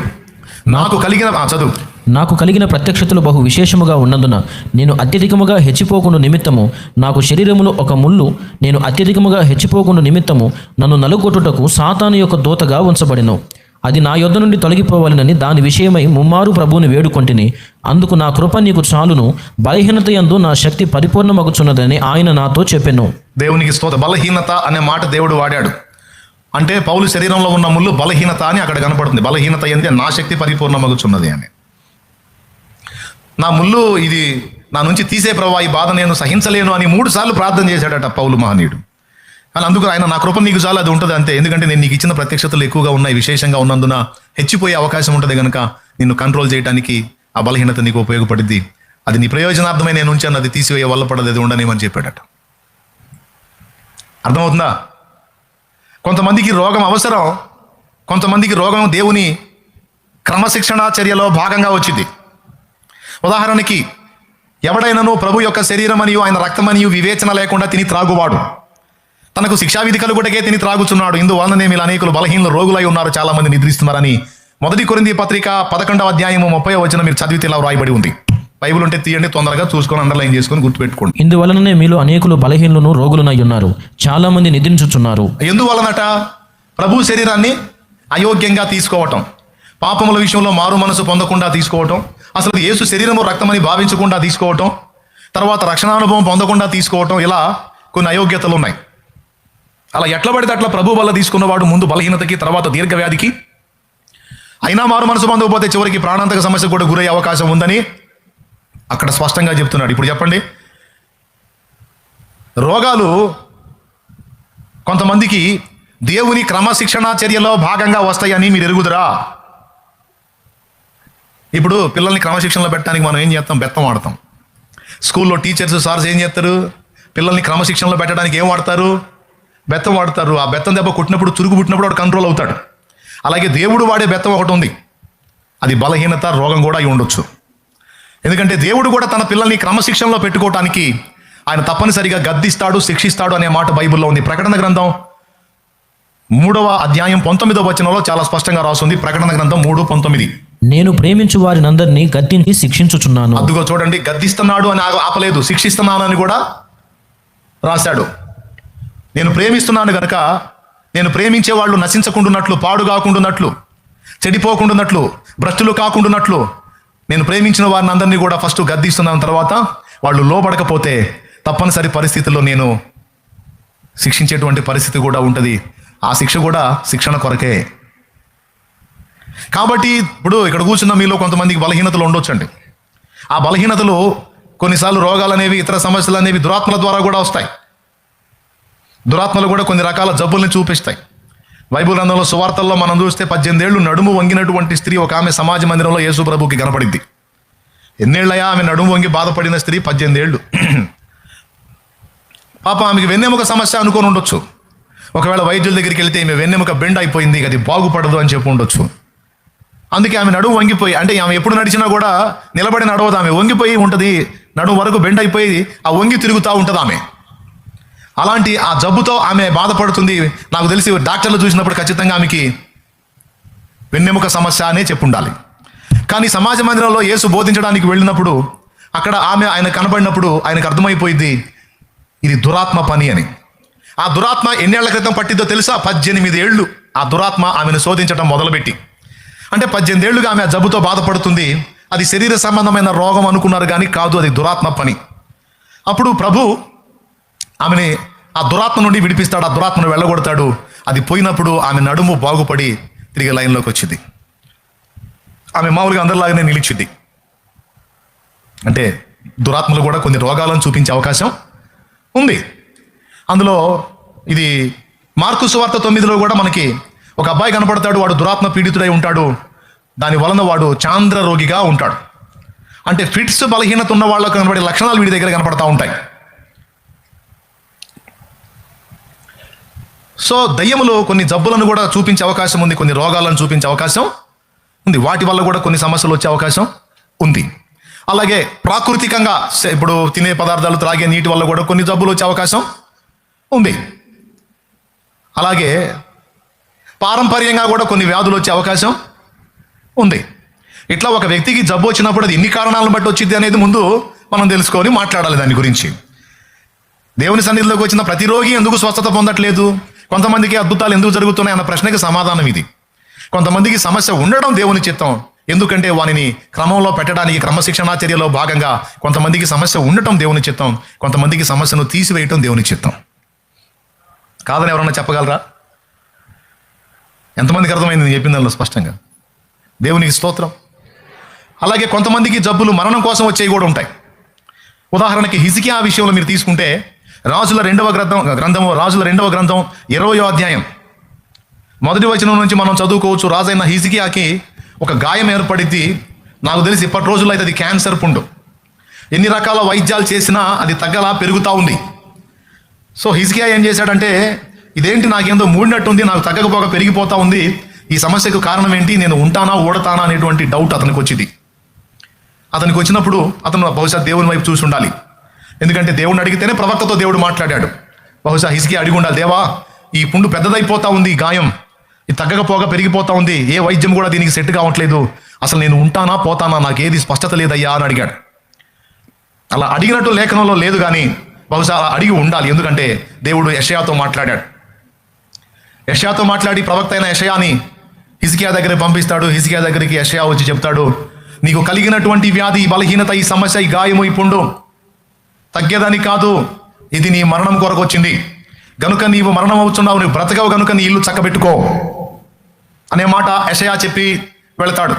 నాకు కలిగిన ప్రత్యక్షతలు బహు విశేషముగా ఉన్నందున నేను అత్యధికముగా హెచ్చిపోకుండా నిమిత్తము నాకు శరీరములో ఒక ముళ్ళు నేను అత్యధికముగా హెచ్చిపోకుండా నిమిత్తము నన్ను నలుగొట్టుటకు సాతాను యొక్క దూతగా ఉంచబడెను. అది నా యొద్ద నుండి తొలగిపోవాలనని దాని విషయమై ముమ్మారు ప్రభువుని వేడుకొంటిని. అందుకు నా కృప నీకు చాలును, బలహీనత యందు నా శక్తి పరిపూర్ణమగుచున్నదని ఆయన నాతో చెప్పెను. దేవునికి స్తోత్రం. బలహీనత అనే మాట దేవుడు వాడాడు. అంటే పౌలు శరీరంలో ఉన్న ముళ్ళు బలహీనత అని అక్కడ కనపడుతుంది. బలహీనత ఏంటి? నా శక్తి పరిపూర్ణమగుచున్నది అని. నా ముళ్ళు ఇది నా నుంచి తీసే ప్రభావ, ఈ బాధ నేను సహించలేను అని 3 సార్లు ప్రార్థన చేశాడట పౌలు మహనీయుడు. కానీ అందుకు ఆయన నా కృప నీకు చాలు, అది ఉంటుంది అంతే. ఎందుకంటే నేను నీకు ఇచ్చిన ప్రత్యక్షతలు ఎక్కువగా ఉన్నాయి, విశేషంగా ఉన్నందున హెచ్చిపోయే అవకాశం ఉంటుంది కనుక నిన్ను కంట్రోల్ చేయడానికి ఆ బలహీనత నీకు ఉపయోగపడింది. అది నీ ప్రయోజనార్థమే నేను ఉంచాను, అది తీసివేయ వల్ల పడదు, అది ఉండనేమని చెప్పాడట. అర్థమవుతుందా? కొంతమందికి రోగం అవసరం, కొంతమందికి రోగం దేవుని క్రమశిక్షణ చర్యలో భాగంగా వచ్చింది. ఉదాహరణకి ఎవడైనాను ప్రభు యొక్క శరీరమనియు ఆయన రక్తమనియు వివేచన లేకుండా తిని త్రాగువాడు, తనకు శిక్షావిధి కలుగుటకే తిని త్రాగుచున్నాడు. ఇందువలననే మీరు అనేకులు బలహీనలు రోగులై ఉన్నారు, చాలా మంది నిద్రిస్తున్నారని 1 కొరింథీ పత్రిక 11వ అధ్యాయము 30వ వచనం మీరు చదివితే ఇలా వ్రాయబడి ఉంది. బైబిల్ ఉంటే తీయండి, తొందరగా చూసుకొని అండర్లైన్ చేసుకొని గుర్తుపెట్టుకోండి. ఇందువలననే మీలో అనేకులు బలహీనులను రోగులనై ఉన్నారు, చాలా మంది నిద్రించుచున్నారు. ఎందువలనట? ప్రభు శరీరాన్ని అయోగ్యంగా తీసుకోవటం, పాపముల విషయంలో మారు మనసు పొందకుండా తీసుకోవటం, అసలు యేసు శరీరము రక్తమని భావించకుండా తీసుకోవటం, తర్వాత రక్షణానుభవం పొందకుండా తీసుకోవటం, ఇలా కొన్ని అయోగ్యతలు ఉన్నాయి. అలా ఎట్లా పడితే అట్లా ప్రభు వల్ల తీసుకున్నవాడు ముందు బలహీనతకి, తర్వాత దీర్ఘవ్యాధికి, అయినా మారు మనసు పొందకపోతే చివరికి ప్రాణాంతక సమస్యకు కూడా గురయ్యే అవకాశం ఉందని అక్కడ స్పష్టంగా చెప్తున్నాడు. ఇప్పుడు చెప్పండి, రోగాలు కొంతమందికి దేవుని క్రమశిక్షణ చర్యలో భాగంగా వస్తాయని మీరు ఎరుగుదురా? ఇప్పుడు పిల్లల్ని క్రమశిక్షణలో పెట్టడానికి మనం ఏం చేస్తాం? బెత్తం వాడతాం. స్కూల్లో టీచర్స్ సార్స్ ఏం చేస్తారు? పిల్లల్ని క్రమశిక్షణలో పెట్టడానికి ఏం వాడతారు? బెత్తం వాడతారు. ఆ బెత్తం దెబ్బ కొట్టినప్పుడు, చురుకు పుట్టినప్పుడు వాడు కంట్రోల్ అవుతాడు. అలాగే దేవుడు వాడే బెత్తం ఒకటి ఉంది, అది బలహీనత, రోగం కూడా అయి ఉండొచ్చు. ఎందుకంటే దేవుడు కూడా తన పిల్లల్ని క్రమశిక్షణలో పెట్టుకోవటానికి ఆయన తప్పనిసరిగా గద్దిస్తాడు, శిక్షిస్తాడు అనే మాట బైబిల్లో ఉంది. ప్రకటన గ్రంథం 3వ అధ్యాయం 19వ వచనంలో చాలా స్పష్టంగా రాస్తుంది. ప్రకటన గ్రంథం 3:19. నేను ప్రేమించు వారినందరినీ గద్దించి శిక్షించుచున్నాను. అదుగో చూడండి, గద్దిస్తున్నాడు అని ఆపలేదు, శిక్షిస్తున్నాను అని కూడా రాశాడు. నేను ప్రేమిస్తున్నాను గనక నేను ప్రేమించే వాళ్ళు నశించకుండానట్లు, పాడు కాకుండానట్లు, చెడిపోకుండానట్లు, భ్రష్టులు కాకుండానట్లు నేను ప్రేమించిన వారిని అందరినీ కూడా ఫస్ట్ గద్దిస్తున్నాను. తర్వాత వాళ్ళు లోబడకపోతే తప్పనిసరి పరిస్థితుల్లో నేను శిక్షించేటువంటి పరిస్థితి కూడా ఉంటుంది. ఆ శిక్ష కూడా శిక్షణ కొరకే. కాబట్టి ఇప్పుడు ఇక్కడ కూర్చున్న మీలో కొంతమందికి బలహీనతలు ఉండొచ్చండి. ఆ బలహీనతలు కొన్నిసార్లు రోగాలు అనేవి, ఇతర సమస్యలు అనేవి దురాత్మల ద్వారా కూడా వస్తాయి. దురాత్మలు కూడా కొన్ని రకాల జబ్బుల్ని చూపిస్తాయి. బైబిల్ గ్రంథంలో సువార్తల్లో మనం చూస్తే 18 ఏళ్ళు నడుము వంగినటువంటి స్త్రీ ఒక ఆమె సమాజ మందిరంలో యేసు ప్రభుకి కనపడింది. ఎన్నేళ్ళయా ఆమె నడుము వంగి బాధపడిన స్త్రీ? 18 ఏళ్ళు. పాప ఆమెకి వెన్నెముక సమస్య అనుకొని ఉండొచ్చు. ఒకవేళ వైద్యుల దగ్గరికి వెళ్తే ఈమె వెన్నెముక బెండ్ అయిపోయింది, అది బాగుపడదు అని చెప్పి ఉండొచ్చు. అందుకే ఆమె నడుము వంగిపోయి, అంటే ఆమె ఎప్పుడు నడిచినా కూడా నిలబడి నడవదు, ఆమె వంగిపోయి ఉంటుంది, నడుము వరకు బెండ్ అయిపోయి ఆ వంగి తిరుగుతూ ఉంటుంది ఆమె. అలాంటి ఆ జబ్బుతో ఆమె బాధపడుతుంది. నాకు తెలిసి డాక్టర్లు చూసినప్పుడు ఖచ్చితంగా ఆమెకి వెన్నెముక సమస్య అనే చెప్పు ఉండాలి. కానీ సమాజ మందిరంలో యేసు బోధించడానికి వెళ్ళినప్పుడు అక్కడ ఆయన కనబడినప్పుడు ఆయనకు అర్థమైపోయింది ఇది దురాత్మ పని అని. ఆ దురాత్మ ఎన్నేళ్ల క్రితం పట్టిద్దో తెలుసా? 18 ఏళ్ళు ఆ దురాత్మ ఆమెను శోధించడం మొదలుపెట్టి. అంటే 18 ఏళ్ళుగా ఆమె ఆ జబ్బుతో బాధపడుతుంది. అది శరీర సంబంధమైన రోగం అనుకున్నారు కానీ కాదు, అది దురాత్మ పని. అప్పుడు ప్రభు ఆమెని ఆ దురాత్మ నుండి విడిపిస్తాడు, ఆ దురాత్మను వెళ్ళగొడతాడు. అది పోయినప్పుడు ఆమె నడుము బాగుపడి తిరిగి లైన్లోకి వచ్చింది. ఆమె మామూలుగా అందరిలాగానే నిలిచింది. అంటే దురాత్మలు కూడా కొన్ని రోగాలను చూపించే అవకాశం ఉంది. అందులో ఇది మార్కు సువార్త 9లో కూడా మనకి ఒక అబ్బాయి కనపడతాడు, వాడు దురాత్మ పీడితుడై ఉంటాడు. దాని వలన వాడు చాంద్ర రోగిగా ఉంటాడు. అంటే ఫిట్స్, బలహీనత ఉన్న వాళ్ళకు కనబడే లక్షణాలు వీడి దగ్గర కనపడతా ఉంటాయి. సో దయ్యములు కొన్ని జబ్బులను కూడా చూపించే అవకాశం ఉంది, కొన్ని రోగాలను చూపించే అవకాశం ఉంది. వాటి వల్ల కూడా కొన్ని సమస్యలు వచ్చే అవకాశం ఉంది. అలాగే ప్రాకృతికంగా ఇప్పుడు తినే పదార్థాలు, త్రాగే నీటి వల్ల కూడా కొన్ని జబ్బులు వచ్చే అవకాశం ఉంది. అలాగే పారంపర్యంగా కూడా కొన్ని వ్యాధులు వచ్చే అవకాశం ఉంది. ఇట్లా ఒక వ్యక్తికి జబ్బు వచ్చినప్పుడు అది ఎన్ని కారణాలను బట్టి వచ్చింది అనేది ముందు మనం తెలుసుకొని మాట్లాడాలి దాని గురించి. దేవుని సన్నిధిలోకి వచ్చిన ప్రతి రోగి ఎందుకు స్వస్థత పొందట్లేదు, కొంతమందికి అద్భుతాలు ఎందుకు జరుగుతున్నాయి అన్న ప్రశ్నకి సమాధానం ఇది. కొంతమందికి సమస్య ఉండడం దేవుని చిత్తం, ఎందుకంటే వానిని క్రమంలో పెట్టడానికి క్రమశిక్షణా చర్యలో భాగంగా కొంతమందికి సమస్య ఉండటం దేవుని చిత్తం, కొంతమందికి సమస్యను తీసివేయటం దేవుని చిత్తం. కాదని ఎవరన్నా చెప్పగలరా? ఎంతమందికి అర్థమైంది నేను చెప్పిన దానిలో స్పష్టంగా? దేవునికి స్తోత్రం. అలాగే కొంతమందికి జబ్బులు మరణం కోసం వచ్చేవి కూడా ఉంటాయి. ఉదాహరణకి హిజ్కియా విషయంలో మీరు తీసుకుంటే రాజుల రెండవ గ్రంథం 20వ అధ్యాయం 1వ వచనం నుంచి మనం చదువుకోవచ్చు. రాజైన హిజ్కియాకి ఒక గాయం ఏర్పడింది. నాకు తెలిసి ఇప్పటి రోజుల్లో అయితే అది క్యాన్సర్ పుండు. ఎన్ని రకాల వైద్యాలు చేసినా అది తగ్గలా పెరుగుతూ ఉంది. సో హిజ్కియా ఏం చేశాడంటే, ఇదేంటి నాకేందో మూడినట్టుంది, నాకు తగ్గకపోగా పెరిగిపోతా ఉంది, ఈ సమస్యకు కారణం ఏంటి, నేను ఉంటానా ఊడతానా అనేటువంటి డౌట్ అతనికి వచ్చింది. అతనికి వచ్చినప్పుడు అతను బహుశా దేవుని వైపు చూసి ఉండాలి. ఎందుకంటే దేవుడిని అడిగితేనే ప్రవక్తతో దేవుడు మాట్లాడాడు. బహుశా హిజ్కియా అడిగి ఉండాలి, దేవా ఈ పుండు పెద్దదైపోతా ఉంది, ఈ గాయం ఇది తగ్గకపోగా పెరిగిపోతా ఉంది, ఏ వైద్యం కూడా దీనికి సెట్ కావట్లేదు, అసలు నేను ఉంటానా పోతానా, నాకు ఏది స్పష్టత లేదయ్యా అని అడిగాడు. అలా అడిగినట్టు లేఖనంలో లేదు, కానీ బహుశా అలా అడిగి ఉండాలి. ఎందుకంటే దేవుడు యెషయాతో మాట్లాడాడు. యెషయాతో మాట్లాడి ప్రవక్త అయిన యెషయాని హిజ్కియా దగ్గరికి పంపిస్తాడు. హిజ్కియా దగ్గరికి యెషయా వచ్చి చెప్తాడు, నీకు కలిగినటువంటి వ్యాధి, ఈ బలహీనత, ఈ సమస్య, ఈ గాయము, ఈ పుండు తగ్గేదని కాదు, ఇది నీ మరణం కొరకు వచ్చింది గనుక నీవు మరణం అవుతున్నావు, నువ్వు బ్రతకవు గనుక నీ ఇల్లు చక్కబెట్టుకో అనే మాట యెషయా చెప్పి వెళతాడు.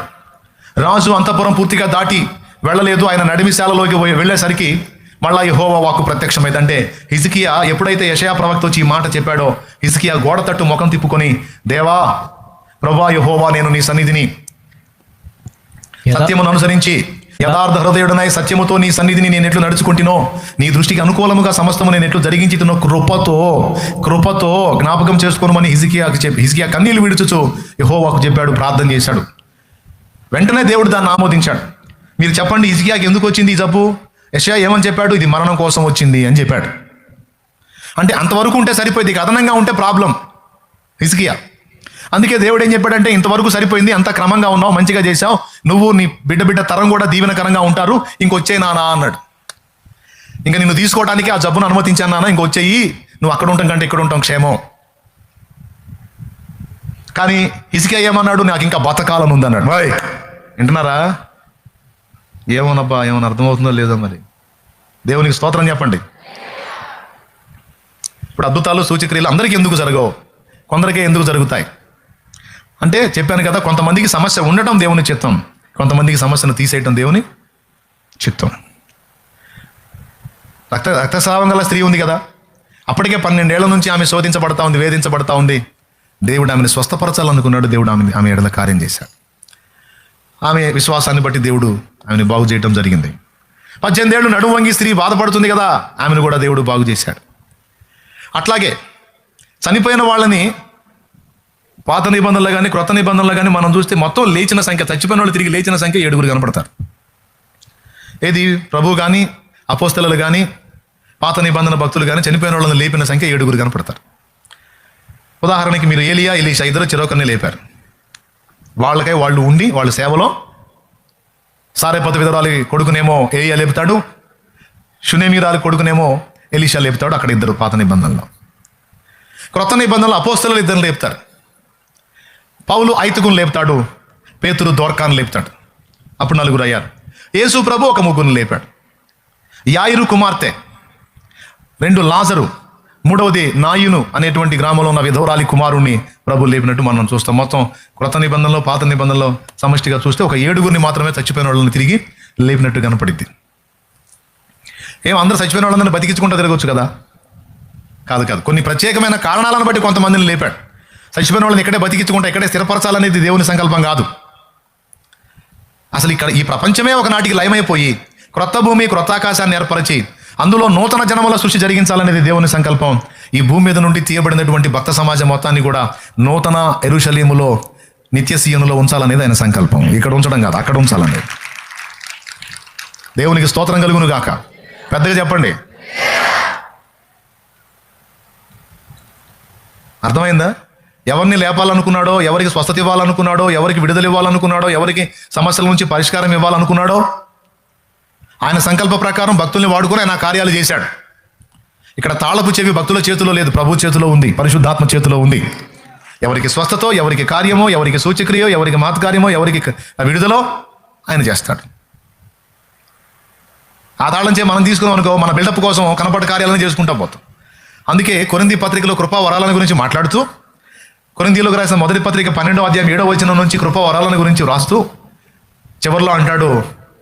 రాజు అంతఃపురం పూర్తిగా దాటి వెళ్ళలేదు. ఆయన నడిమిశాలలోకి వెళ్ళేసరికి మళ్ళా యెహోవా వాక్కు ప్రత్యక్షమైందంటే, హిజ్కియా ఎప్పుడైతే యెషయా ప్రవక్త వచ్చి ఈ మాట చెప్పాడో, హిజ్కియా గోడ తట్టు ముఖం తిప్పుకొని, దేవా ప్రభువా యెహోవా, నేను నీ సన్నిధిని సత్యమును అనుసరించి యథార్థ హృదయుడనై సత్యముతో నీ సన్నిధిని నేను ఎట్లు నడుచుకుంటునో, నీ దృష్టికి అనుకూలముగా సమస్తము నేను ఎట్లు జరిగించుతున్నో కృపతో జ్ఞాపకం చేసుకోమని హిజ్కియా కన్నీళ్లు విడుచుచు యెహోవాకు చెప్పాడు, ప్రార్థన చేశాడు. వెంటనే దేవుడు దాన్ని ఆమోదించాడు. మీరు చెప్పండి, హిజ్కియాకి ఎందుకు వచ్చింది ఈ జబ్బు? యెషయా ఏమని చెప్పాడు? ఇది మరణం కోసం వచ్చింది అని చెప్పాడు. అంటే అంతవరకు ఉంటే సరిపోయింది, అదనంగా ఉంటే ప్రాబ్లం హిజ్కియా. అందుకే దేవుడు ఏం చెప్పాడంటే, ఇంతవరకు సరిపోయింది, అంత క్రమంగా ఉన్నావు, మంచిగా చేశావు, నువ్వు నీ బిడ్డ తరం కూడా దీవెనకరంగా ఉంటారు, ఇంకొచ్చే నానా అన్నాడు. ఇంకా నిన్ను తీసుకోవడానికి ఆ జబ్బును అనుమతించాను నాన్న, ఇంకొచ్చేయి, నువ్వు అక్కడ ఉంటాం కంటే ఇక్కడ ఉంటాం క్షేమం. కానీ హిజ్కియా ఏమన్నాడు? నాకు ఇంకా బతకాలని ఉందన్నాడు. వింటున్నారా? ఏమోనబ్బా, ఏమన్నా అర్థమవుతుందో లేదో మరి. దేవునికి స్తోత్రం చెప్పండి. ఇప్పుడు అద్భుతాలు, సూచక్రియలు అందరికీ ఎందుకు జరగవు, కొందరికే ఎందుకు జరుగుతాయి అంటే, చెప్పాను కదా, కొంతమందికి సమస్య ఉండటం దేవుని చిత్తం, కొంతమందికి సమస్యను తీసేయటం దేవుని చిత్తం. రక్తస్రావం గల స్త్రీ ఉంది కదా, అప్పటికే 12 ఏళ్ల నుంచి ఆమె శోధించబడతా ఉంది, వేధించబడతా ఉంది. దేవుడు ఆమెను స్వస్థపరచాలనుకున్నాడు. దేవుడు ఆమె ఎడల కార్యం చేశాడు. ఆమె విశ్వాసాన్ని బట్టి దేవుడు ఆమెను బాగు చేయడం జరిగింది. 18 ఏళ్ళు నడుము వంగి స్త్రీ బాధపడుతుంది కదా, ఆమెను కూడా దేవుడు బాగు చేశాడు. అట్లాగే చనిపోయిన వాళ్ళని పాత నిబంధనలు కానీ క్రొత్త నిబంధనలు కానీ మనం చూస్తే మొత్తం లేచిన సంఖ్య, చచ్చిపోయిన వాళ్ళు తిరిగి లేచిన సంఖ్య 7 కనపడతారు. ఏది ప్రభువు కానీ, అపోస్తలులు కానీ, పాత నిబంధన భక్తులు కానీ చనిపోయిన వాళ్ళని లేపిన సంఖ్య 7 కనపడతారు. ఉదాహరణకి మీరు ఏలియా, ఎలీషా ఇద్దరు చెరొకరిని లేపారు. వాళ్ళకై వాళ్ళు ఉండి వాళ్ళ సేవలో సారెపతు విధవరాలి కొడుకునేమో ఏలియా లేపుతాడు, షునేమీరాలి కొడుకునేమో ఎలీషా లేపుతాడు. అక్కడ ఇద్దరు పాత నిబంధనలో. క్రొత్త నిబంధనలు అపోస్తలులు ఇద్దరు లేపుతారు. పౌలు ఐతుకుని లేపుతాడు, పేతురు దోర్కాను లేపుతాడు. అప్పుడు 4 అయ్యారు. యేసు ప్రభు ఒక 3 లేపాడు. యాయిరు కుమార్తె, 2 లాజరు, 3వది నాయును అనేటువంటి గ్రామంలో ఉన్న విధవరాలి కుమారుణ్ణి ప్రభు లేపినట్టు మనం చూస్తాం. మొత్తం క్రొత్త నిబంధనలో పాత నిబంధనలో సమష్టిగా చూస్తే ఒక 7 మాత్రమే చచ్చిపోయిన వాళ్ళని తిరిగి లేపినట్టు కనపడింది. అందరూ చచ్చిపోయిన వాళ్ళందరినీ బతికించుకుంటూ తిరగవచ్చు కదా? కాదు. కొన్ని ప్రత్యేకమైన కారణాలను బట్టి కొంతమందిని లేపాడు. చచ్చిపోయిన వాళ్ళని ఇక్కడే బతికించుకుంటా, ఇక్కడే స్థిరపరచాలనేది దేవుని సంకల్పం కాదు. అసలు ఇక్కడ ఈ ప్రపంచమే ఒకనాటికి లయమైపోయి క్రొత్త భూమి, క్రొత్త ఆకాశాన్ని ఏర్పరిచి అందులో నూతన జనముల సృష్టి జరిగించాలనేది దేవుని సంకల్పం. ఈ భూమి మీద నుండి తీయబడినటువంటి భక్త సమాజం మొత్తాన్ని కూడా నూతన యెరూషలేములో, నిత్య సీయోనులో ఉంచాలనేది ఆయన సంకల్పం. ఇక్కడ ఉంచడం కాదు, అక్కడ ఉంచాలనేది. దేవునికి స్తోత్రం కలుగును గాక. పెద్దగా చెప్పండి. అర్థమైందా? ఎవరిని లేపాలనుకున్నాడో, ఎవరికి స్వస్థత ఇవ్వాలనుకున్నాడో, ఎవరికి విడుదల ఇవ్వాలనుకున్నాడో, ఎవరికి సమస్యల నుంచి పరిష్కారం ఇవ్వాలనుకున్నాడో, ఆయన సంకల్ప ప్రకారం భక్తుల్ని వాడుకొని ఆయన కార్యాలు చేశాడు. ఇక్కడ తాళపు చెవి భక్తుల చేతిలో లేదు, ప్రభు చేతిలో ఉంది, పరిశుద్ధాత్మ చేతిలో ఉంది. ఎవరికి స్వస్థతో, ఎవరికి కార్యమో, ఎవరికి సూచక్రియో, ఎవరికి మాతకార్యమో, ఎవరికి విడుదలో ఆయన చేస్తాడు. ఆ తాళం చే మనం తీసుకున్నాం అనుకో, మన బిల్డప్ కోసం కనపడ కార్యాలను చేసుకుంటా పోతాం. అందుకే కొరింథీ పత్రికలో కృపా వరాలను గురించి మాట్లాడుతూ, కొరింథీయులకు రాసిన మొదటి పత్రిక 12వ అధ్యాయం 7వ వచనం నుంచి కృపా వరాలను గురించి రాస్తూ చివరిలో అంటాడు,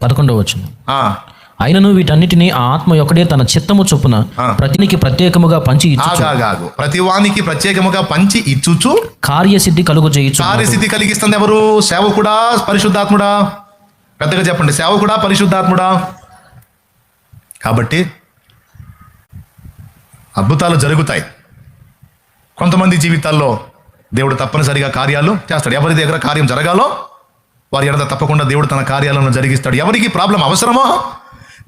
11వ వచనం, ఆ అయినను వీటన్నిటిని ఆ ఆత్మ ఒకడే తన చిత్తము చొప్పున ప్రతినికి ప్రత్యేకముగా పంచి ఇచ్చుచు. ఆగాగు, ప్రతివానికి ప్రత్యేకముగా పంచి ఇచ్చుచు కార్యసిద్ధి కలుగు చేయుచు. కార్యసిద్ధి కలిగిస్తుంది ఎవరు? సేవకుడా, పరిశుద్ధాత్ముడా? పెద్దగా చెప్పండి, సేవకుడా, పరిశుద్ధాత్ముడా? కాబట్టి అద్భుతాలు జరుగుతాయి. కొంతమంది జీవితాల్లో దేవుడు తప్పనిసరిగా కార్యాలు చేస్తాడు. ఎవరి దగ్గర కార్యం జరగాలో వారి ఎడత తప్పకుండా దేవుడు తన కార్యాలను జరిగిస్తాడు. ఎవరికి ప్రాబ్లం అవసరమో,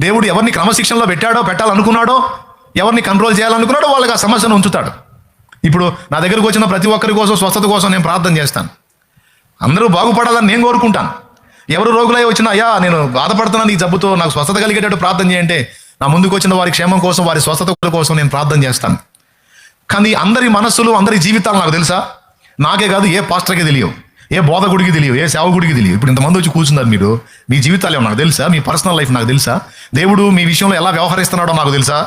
దేవుడు ఎవరిని క్రమశిక్షణలో పెట్టాలనుకున్నాడో, ఎవరిని కంట్రోల్ చేయాలనుకున్నాడో వాళ్ళకి ఆ సమస్యను ఉంచుతాడు. ఇప్పుడు నా దగ్గరకు వచ్చిన ప్రతి ఒక్కరి కోసం, స్వస్థత కోసం నేను ప్రార్థన చేస్తాను. అందరూ బాగుపడాలని నేను కోరుకుంటాను. ఎవరు రోగులై వచ్చినా, అయ్యా నేను బాధపడుతున్నాను ఈ జబ్బుతో, నాకు స్వస్థత కలిగేటట్టు ప్రార్థన చేయంటే, నా ముందుకు వచ్చిన వారి క్షేమం కోసం, వారి స్వస్థత కోసం నేను ప్రార్థన చేస్తాను. కానీ అందరి మనస్సులు, అందరి జీవితాలు నాకు తెలుసా? నాకే కాదు, ఏ పాస్టర్కి తెలియవు, ఏ బోధకుడికి తెలియవు, ఏ సేవకుడికి తెలియవు. ఇప్పుడు ఇంతమంది వచ్చి కూర్చున్నారు, మీరు మీ జీవితాలు ఏమో నాకు తెలుసా? మీ పర్సనల్ లైఫ్ నాకు తెలుసా? దేవుడు మీ విషయంలో ఎలా వ్యవహరిస్తున్నాడో నాకు తెలుసా?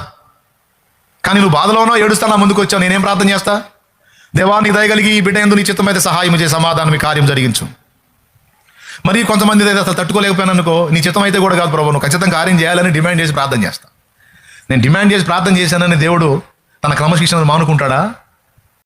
కానీ నువ్వు బాధలోనో ఏడుస్తా నా ముందుకు వచ్చావు, నేనేం ప్రార్థన చేస్తా? దేవా నీ దయగలిగి ఈ బిడ్డ యందు నీ చిత్తమైతే సహాయం చేసి సమాధానం మీ కార్యం జరిగించు. మరి కొంతమంది అసలు తట్టుకోలేకపోయాను అనుకో, నీ చిత్తం అయితే కూడా కాదు ప్రభు, నువ్వు ఖచ్చితంగా కార్యం చేయాలని డిమాండ్ చేసి ప్రార్థన చేస్తా. నేను డిమాండ్ చేసి ప్రార్థన చేశానని దేవుడు తన క్రమశిక్షణను మానుకుంటాడా?